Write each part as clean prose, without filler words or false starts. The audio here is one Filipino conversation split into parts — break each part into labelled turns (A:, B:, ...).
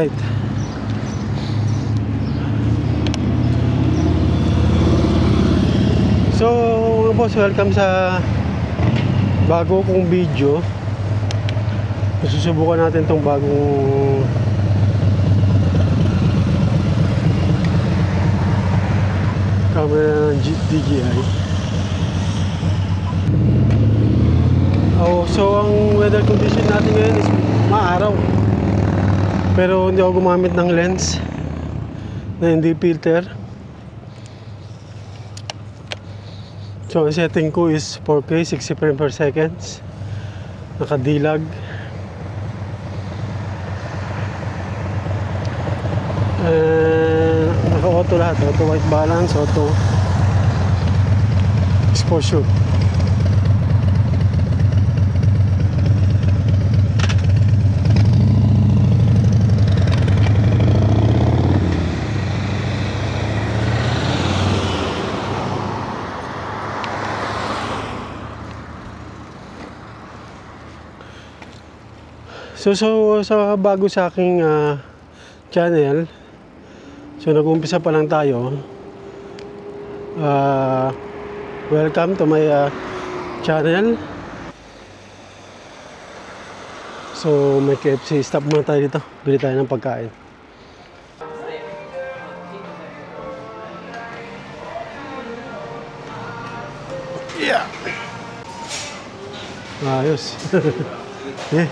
A: Alright. So mga boss, welcome sa bago kong video. Susubukan natin tong bagong camera ng DJI. So ang weather condition natin ngayon is maaraw, pero hindi ako gumamit ng lens na hindi filter. So ang setting ko is 4K 60 frames per second, nakadilag. Naka-auto lahat, auto white balance, auto exposure. So sa bago sa aking channel, so nag-umpisa pa lang tayo. Welcome to my channel. So may KFC, stop muna tayo dito, bili tayo ng pagkain. Yeah. Ayos. Yeah.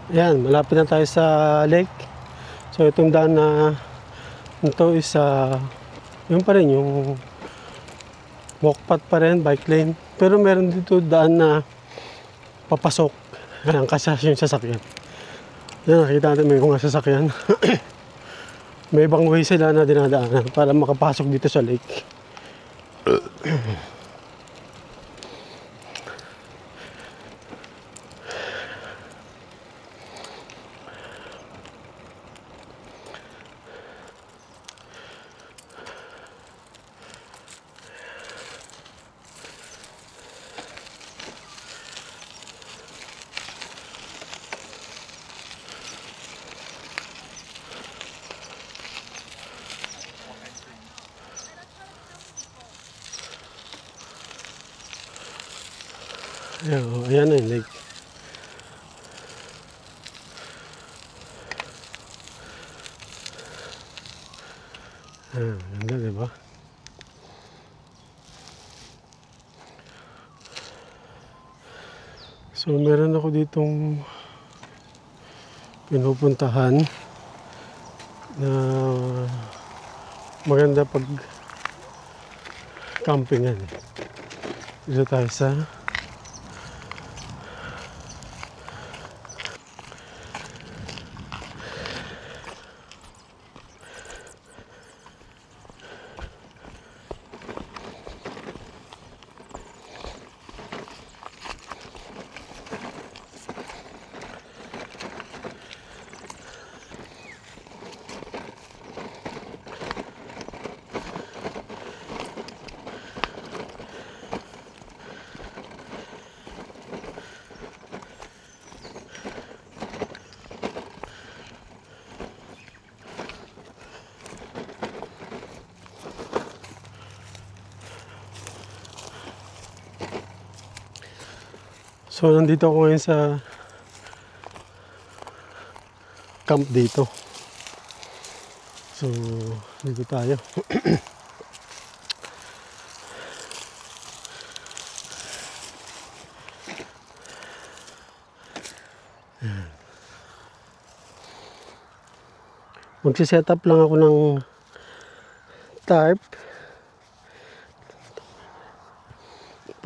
A: Ayan, malapit na tayo sa lake. So itong daan na ito is yun pa rin, yung walk path pa rin, bike lane. Pero meron dito daan na papasok. Ayan, kasi yung sasakyan. Ayan, nakita natin may mga sasakyan. May ibang way sila na dinadaanan para makapasok dito sa lake. Ayan, ayan na yung lake. Ayan, ganda, diba? So, meron ako ditong pinupuntahan na maganda pag campingan. Dito tayo sa So, nandito ako ngayon sa camp dito. So, dito tayo. Magsiset up lang ako ng tarp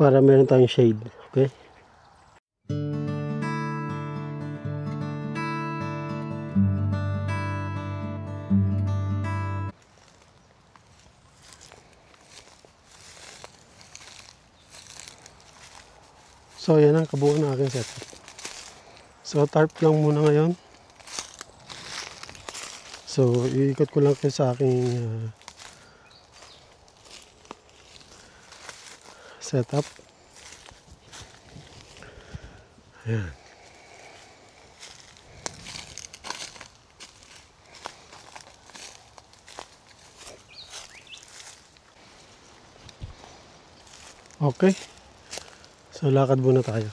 A: para meron tayong shade. Okay? So, yan ang kabuuan ng aking setup. So, tarp lang muna ngayon. So, iikot ko lang kayo sa aking setup. Ayan. Okay. So, lakad muna tayo.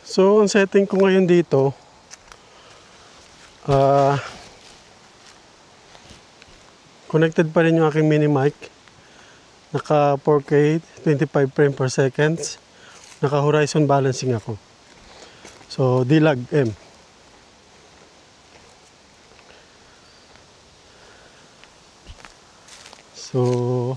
A: So, ang setting ko ngayon dito, connected pa rin yung aking mini mic. Naka 4K, 25 frame per seconds. Naka horizon balancing ako. So, D-Lag M. So,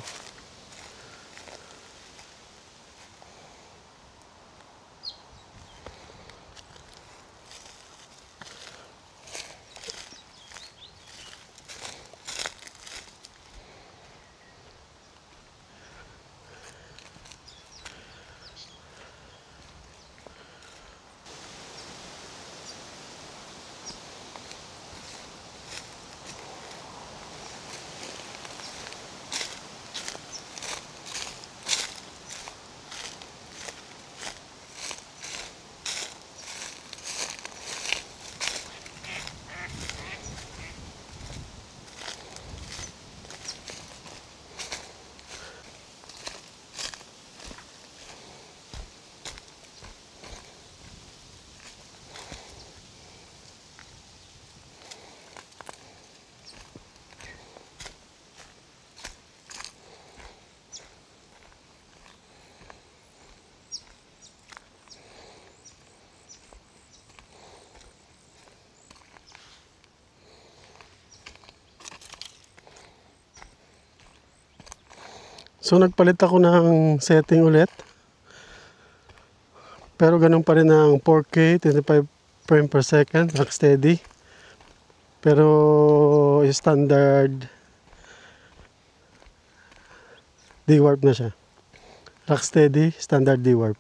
A: nagpalit ako ng setting ulit. Pero ganun pa rin ang 4K, 25 frame per second, rock steady. Pero standard D-Warp na siya. Rock steady, standard D-Warp.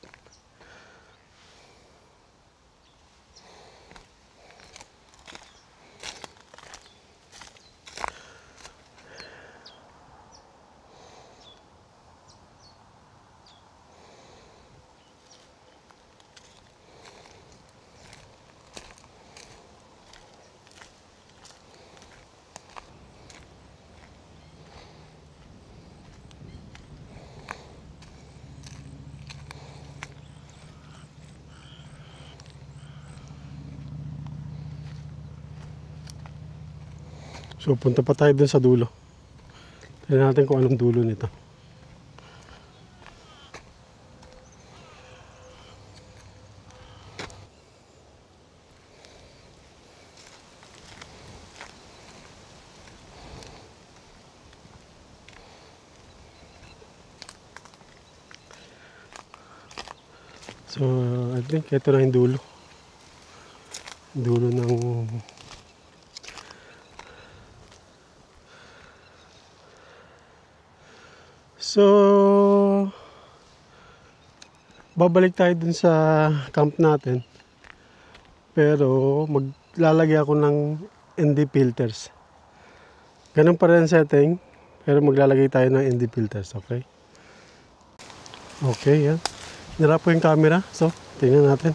A: So punta pa tayo dun sa dulo. Tignan natin kung anong dulo nito. So I think ito na yung dulo. Dulo ng so babalik tayo dun sa camp natin, pero maglalagay ako ng ND filters. Ganun pa rin setting, pero maglalagay tayo ng ND filters. Okay, okay, yan. Nira po yung camera, so tingnan natin.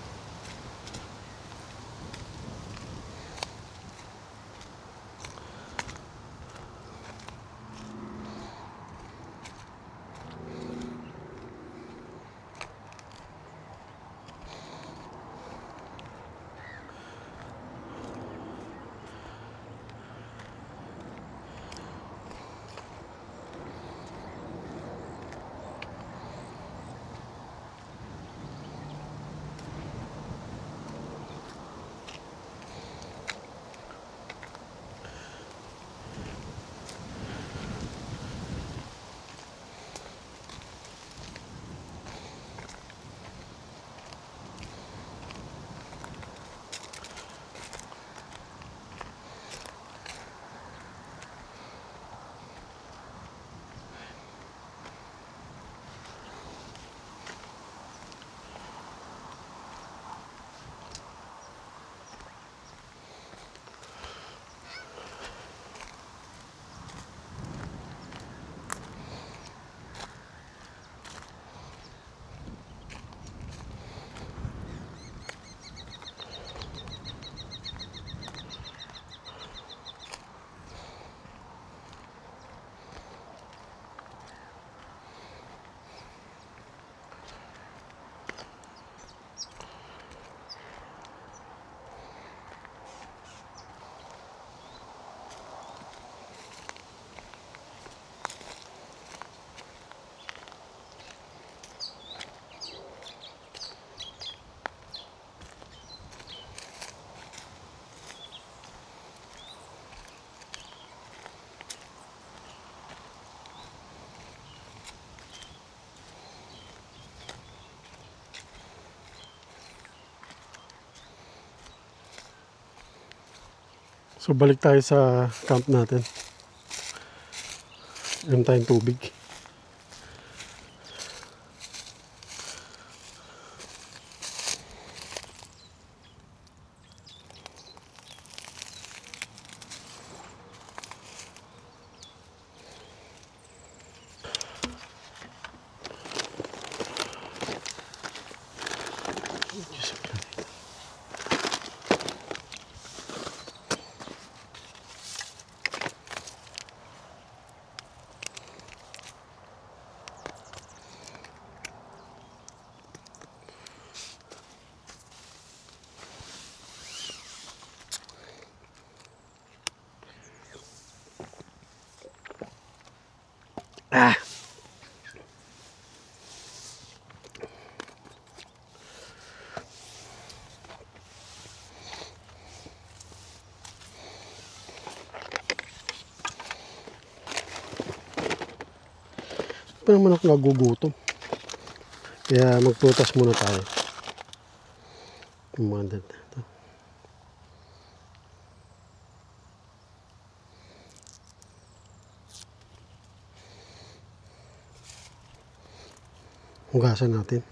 A: So balik tayo sa camp natin. Meron tayong tubig. Ah! Pa naman ako nagugutom. Kaya magprutas muna tayo. Kumandad na ito. Hugasan natin.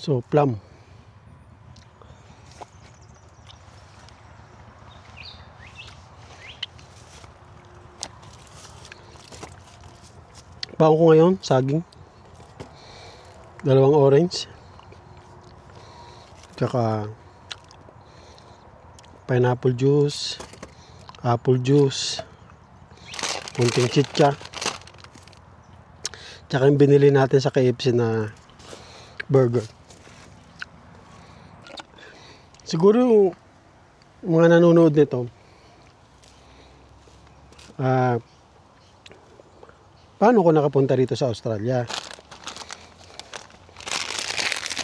A: So, plum. Baon ko ngayon, saging. Dalawang orange. Tsaka pineapple juice, apple juice, kunting chicha. Tsaka yung binili natin sa KFC na burger. Siguro yung mga nanonood nito, paano ko nakapunta rito sa Australia?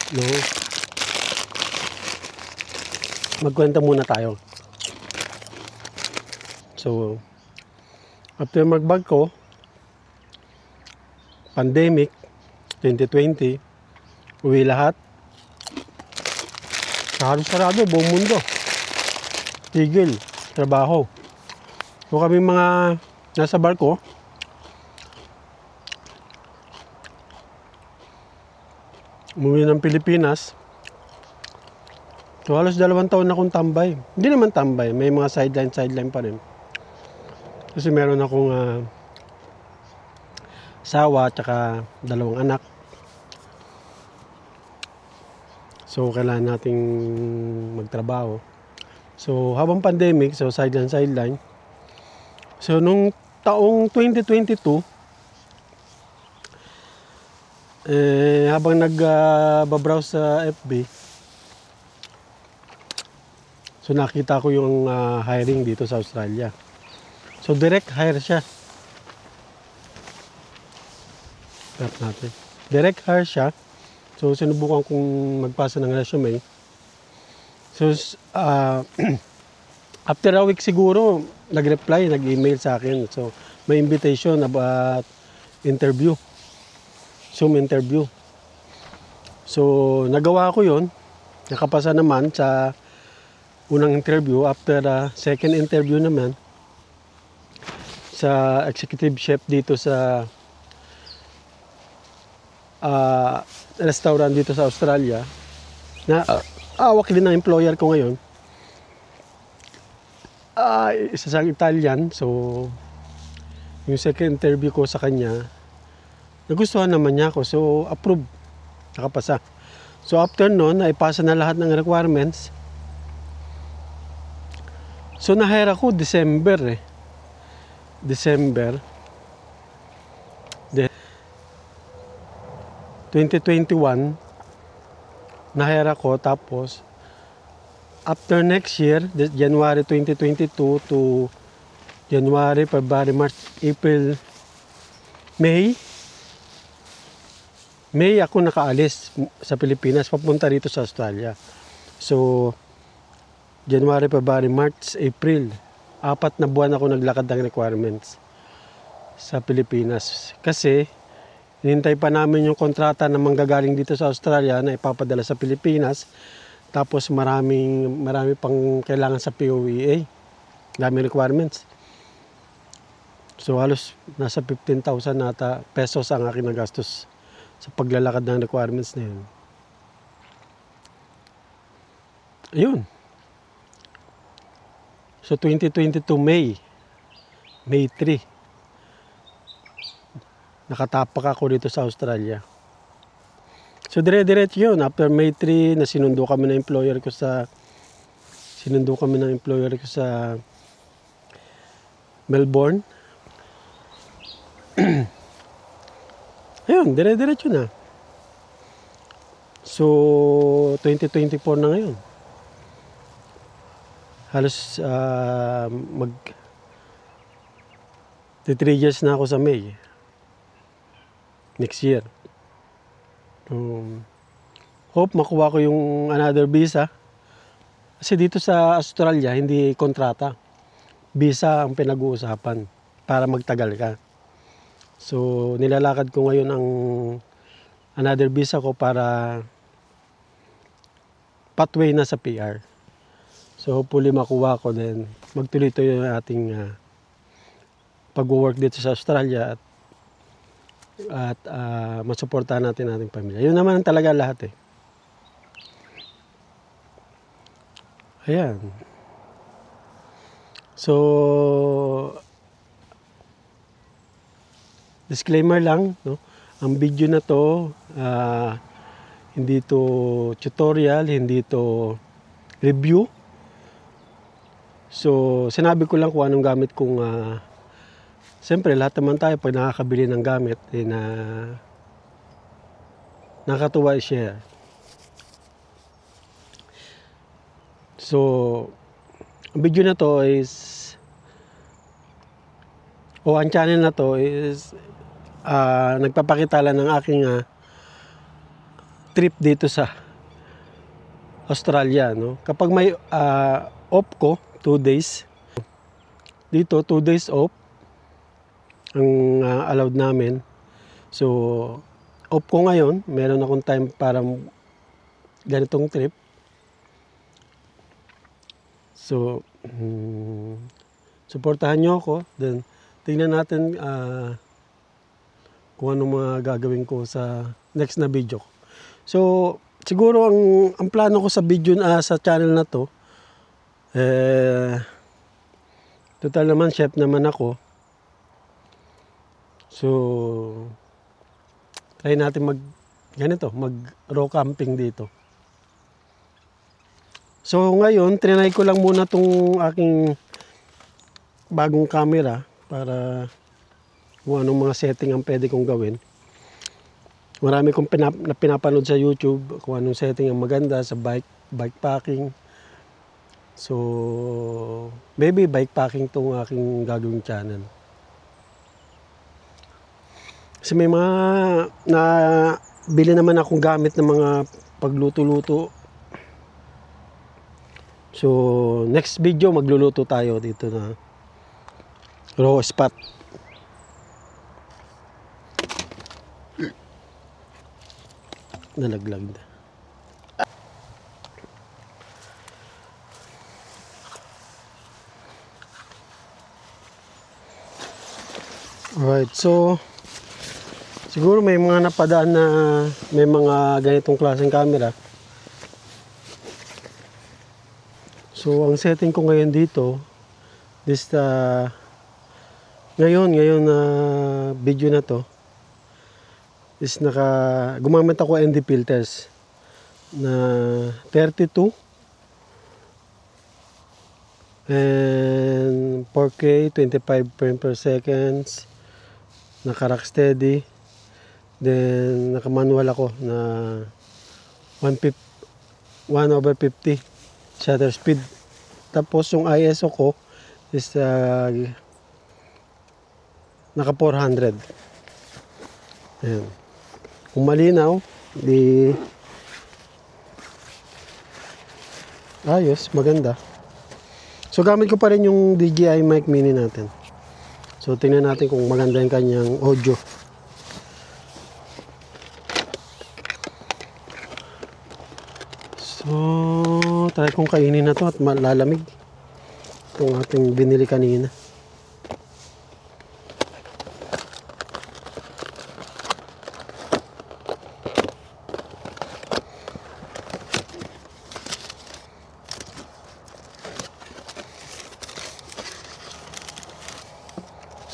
A: No? Magkwenta muna tayo. So, after magbag ko, pandemic, 2020, uwi lahat. Halos sarado, buong mundo. Tigil, trabaho. So kami mga nasa barko, umuwi ng Pilipinas. So halos 2 taon na akong tambay. Hindi naman tambay, may mga sideline pa rin. Kasi meron akong asawa at saka 2 anak. So kailangan nating magtrabaho. So habang pandemic, so sideline. So nung taong 2022, habang nag-browse sa FB, so nakita ko yung hiring dito sa Australia. So direct hire siya. Tap natin. Direct hire siya. So sinubukan kong magpasa ng resume. So after a week siguro, nag-reply, nag-email sa akin. So may invitation about interview. Zoom interview. So nagawa ko yun. Nakapasa naman sa unang interview. After second interview naman sa executive chef dito sa restaurant dito sa Australia na awak din ng employer ko ngayon, isa sa Italian. So yung second interview ko sa kanya, nagustuhan naman niya ako. So approve, nakapasa. So after nun, naipasa na lahat ng requirements. So na-hire ako December 2021, na-hire ako. Tapos after next year, January 2022 to January, February, March, April, May ako nakaalis sa Pilipinas papunta rito sa Australia. So January, February, March, April, 4 na buwan ako naglakad ng requirements sa Pilipinas. Kasi hinintay pa namin yung kontrata na manggagaling dito sa Australia na ipapadala sa Pilipinas. Tapos marami pang kailangan sa POEA. Daming requirements. So halos nasa 15,000 nata pesos ang aking nagastos sa paglalakad ng requirements na yun. Ayun. So 2022 May 3, nakatapak ako dito sa Australia. So dire-diretso yun. After May 3, sinundo kami ng employer ko sa Melbourne. Ayun, dire-diretso na. So 2024 na ngayon. Halos 3 years na ako sa May next year. Hope makuha ko yung another visa. Kasi dito sa Australia, hindi kontrata. Visa ang pinag-uusapan para magtagal ka. So nilalakad ko ngayon ang another visa ko para pathway na sa PR. So hopefully makuha ko din. Magtuloy-tuloy yung ating pag-work dito sa Australia at masuportahan natin ating pamilya. Yun naman talaga lahat eh. Ayan. So disclaimer lang, no? Ang video na to Hindi to tutorial, hindi to review. So, sinabi ko lang kung anong gamit kong siyempre, lahat naman tayo pag nakakabili ng gamit na nakakatuwa i-share. So, ang video na to is ang channel na to is nagpapakita lang ng aking trip dito sa Australia, no? Kapag may off ko, 2 days. Dito, 2 days off ang allowed namin. So, off ko ngayon. Meron akong time para ganitong trip. So, supportahan nyo ako. Then, tingnan natin kung anong mga gagawin ko sa next na video. So, siguro ang plano ko sa video sa channel na to, total naman chef naman ako. So, try natin mag raw camping dito. So, ngayon, trinay ko lang muna tong aking bagong camera para kung anong mga setting ang pwede kong gawin. Marami kong pinapanood sa YouTube kung anong setting ang maganda sa bike packing. So, maybe bike packing tong aking gagawing channel. Kasi may mga bili naman akong gamit ng mga pagluto-luto. So, next video magluluto tayo dito na raw spot. Nalaglag na. Alright, so siguro may mga napadaan na may mga ganitong klaseng camera. So ang setting ko ngayon dito, ngayon na video na to is gumamit ako ND filters na 32 and 4K 25 frames per second, naka rock steady, then naka manual ako na 1/50 shutter speed. Tapos yung ISO ko is naka 400. Ayan. Kung malinaw, di ayos, maganda. So gamit ko pa rin yung DJI mic mini natin. So tingnan natin kung maganda yung kanyang audio. So try kong kainin na to at malalamig itong ating binili kanina.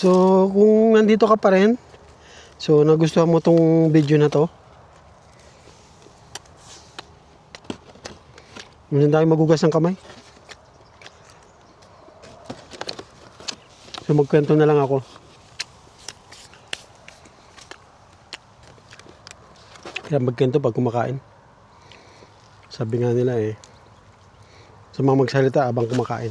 A: So, kung nandito ka pa rin, so nagustuhan mo tong video na to, hindi tayo magugas ng kamay. So, magkwento na lang ako. Kaya magkwento pag kumakain. Sabi nga nila sa mga magsalita abang kumakain.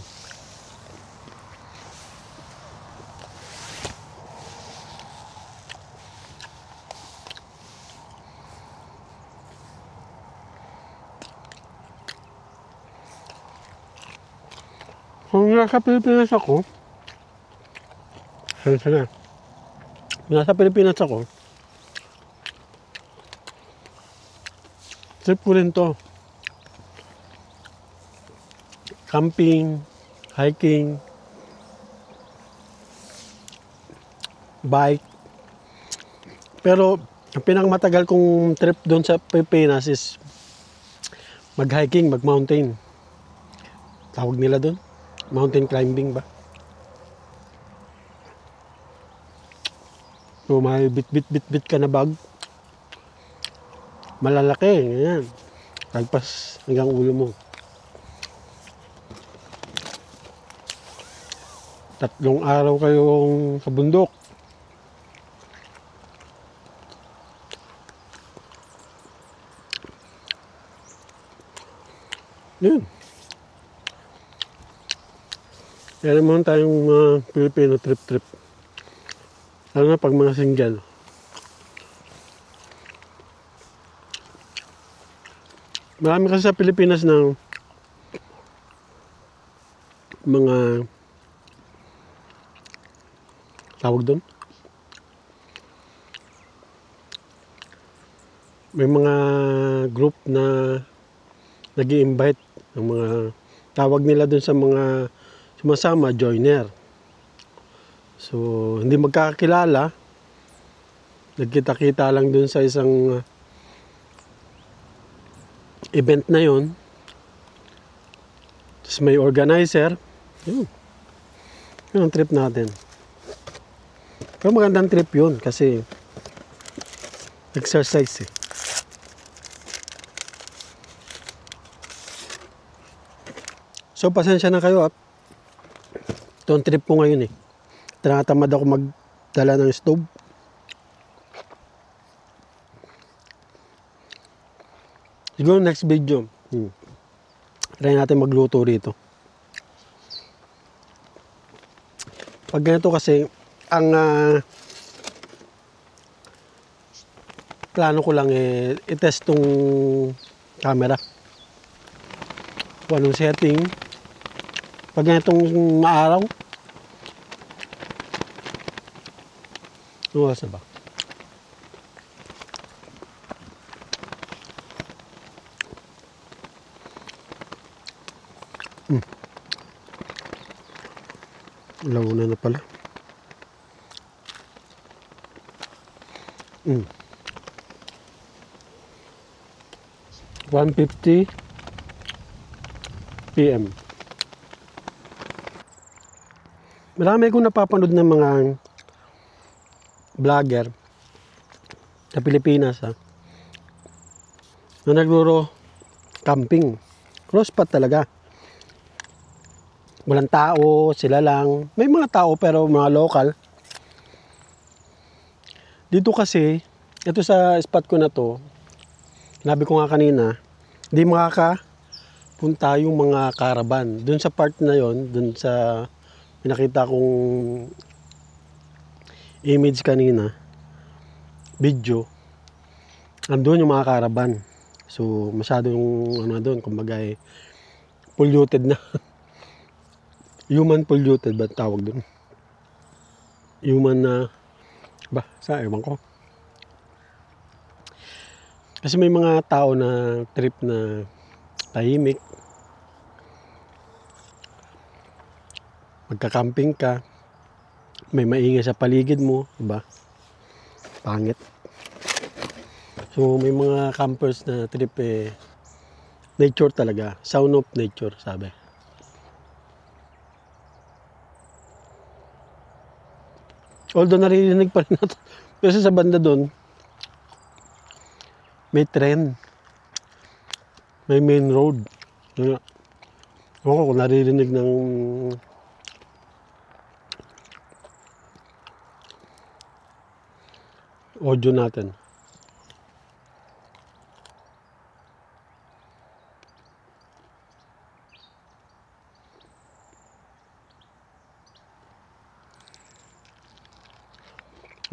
A: Kung nasa Pilipinas ako, trip ko rin to. Camping, hiking, bike. Pero, ang pinakamatagal kong trip doon sa Pilipinas is mag-hiking, mag-mountain. Tawag nila doon. Mountain climbing ba? So may bit ka na bag. Malalaki, ganyan. Tagpas hanggang ulo mo. 3 araw kayong sa bundok. Yun. Kaya naman tayong Pilipino trip-trip. Lalo na pag mga single. Marami kasi sa Pilipinas na mga tawag doon. May mga group na nag-i-invite ng mga tawag nila doon sa mga sumasama, joiner. So, hindi magkakakilala. Nagkita-kita lang doon sa isang event na yon. Tapos may organizer. Yun. Yun ang trip natin. Pero magandang trip yun kasi exercise eh. So, pasensya na kayo at ito ang trip ko ngayon eh. Tinatamad ako magdala ng stove. Siguro next video. Try natin magluto rito. Pag ganito kasi, ang plano ko lang eh, i-test tong camera. Kung anong setting. Pag ganitong maaraw. Ano oras na ba? Launa na pala. 1:50 PM. Marami akong napapanood ng mga vlogger sa Pilipinas na nagluro camping. Crosspat talaga. Walang tao, sila lang. May mga tao pero mga local. Dito kasi, ito sa spot ko na to, sinabi ko nga kanina, hindi makakapunta yung mga caravan. Doon sa part na yon, doon sa pinakita kong image kanina, video, andun yung mga caravan. So, masyadong ano doon, kumbaga polluted na. Human polluted ba tawag doon? Human na, ewan ko. Kasi may mga tao na trip na tahimik. Magka-camping ka, may maingay sa paligid mo, diba? Pangit. So may mga campers na trip nature talaga, sound of nature sabi. Although naririnig pa rin natin, kasi sa banda doon, may tren, may main road. Ewan ko kung naririnig ng audio natin.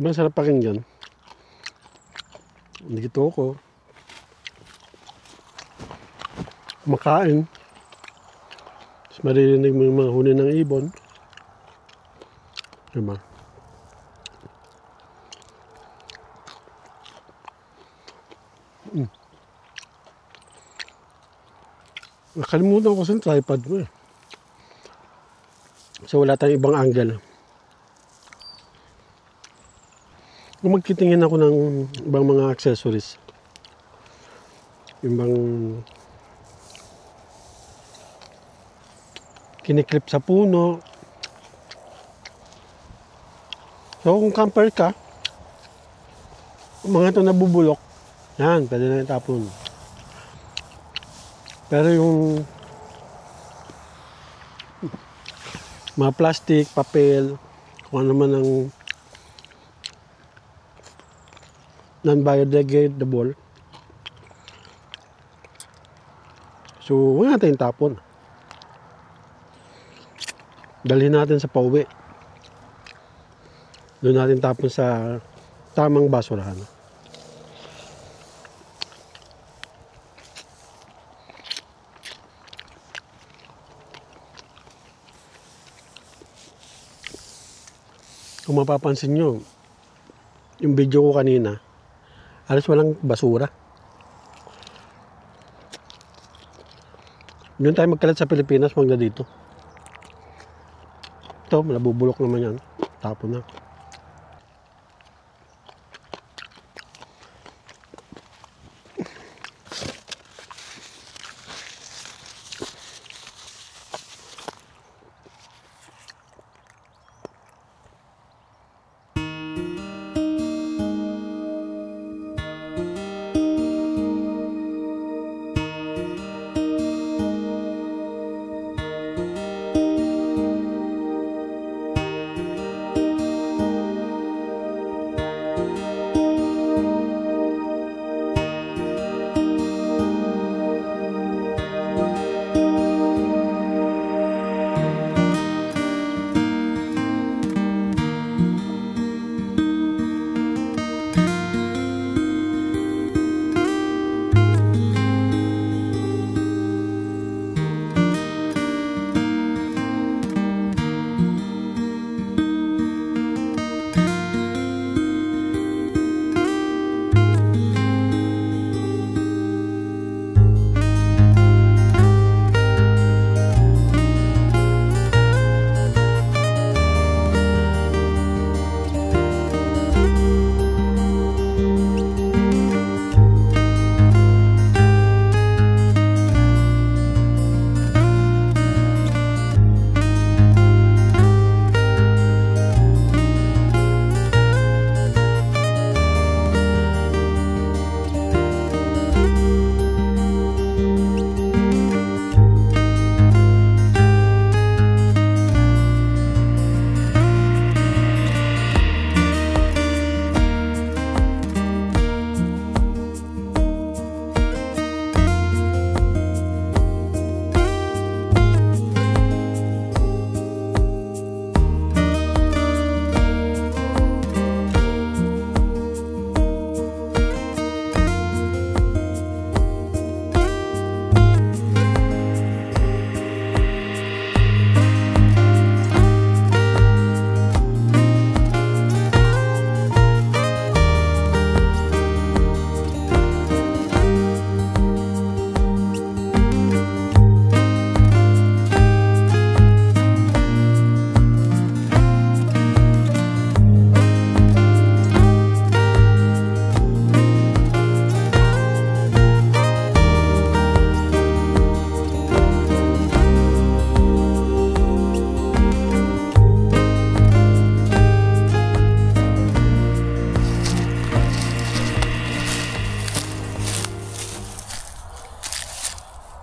A: Ibang sarap pakinggan. Dito ako makain. Tapos maririnig mo yung mga huni ng ibon. Diba? Nakalimutan ko sa tripod mo eh. So wala tayong ibang angle. Kung magtitingin ako ng ibang mga accessories, ibang kiniklip sa puno. So kung camper ka, mga ito nabubulok, Yan, pwede na itapon. Pero yung mga plastic, papel, kung ano man ang non-biodegradable, so huwag natin tapon. Dalhin natin sa pauwi. Doon natin tapon sa tamang basurahan. Kung mapapansin nyo, yung video ko kanina, halos walang basura. Doon tayo magkalat sa Pilipinas, magda dito. Ito, nabubulok naman yan. Tapon na.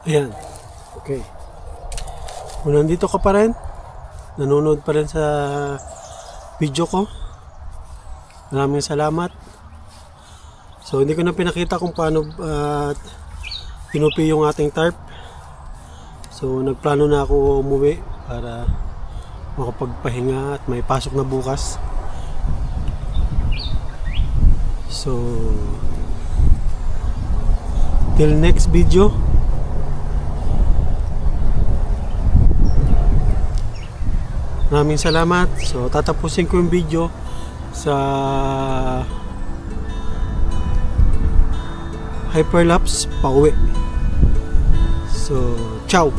A: Ayan. Okay. Kung nandito ka pa rin, nanonood pa rin sa video ko, maraming salamat. So hindi ko na pinakita kung paano pinupi yung ating tarp. So nagplano na ako umuwi para makapagpahinga at may pasok na bukas. So till next video. Maraming salamat. So tatapusin ko yung video sa hyperlapse pauwi. So ciao.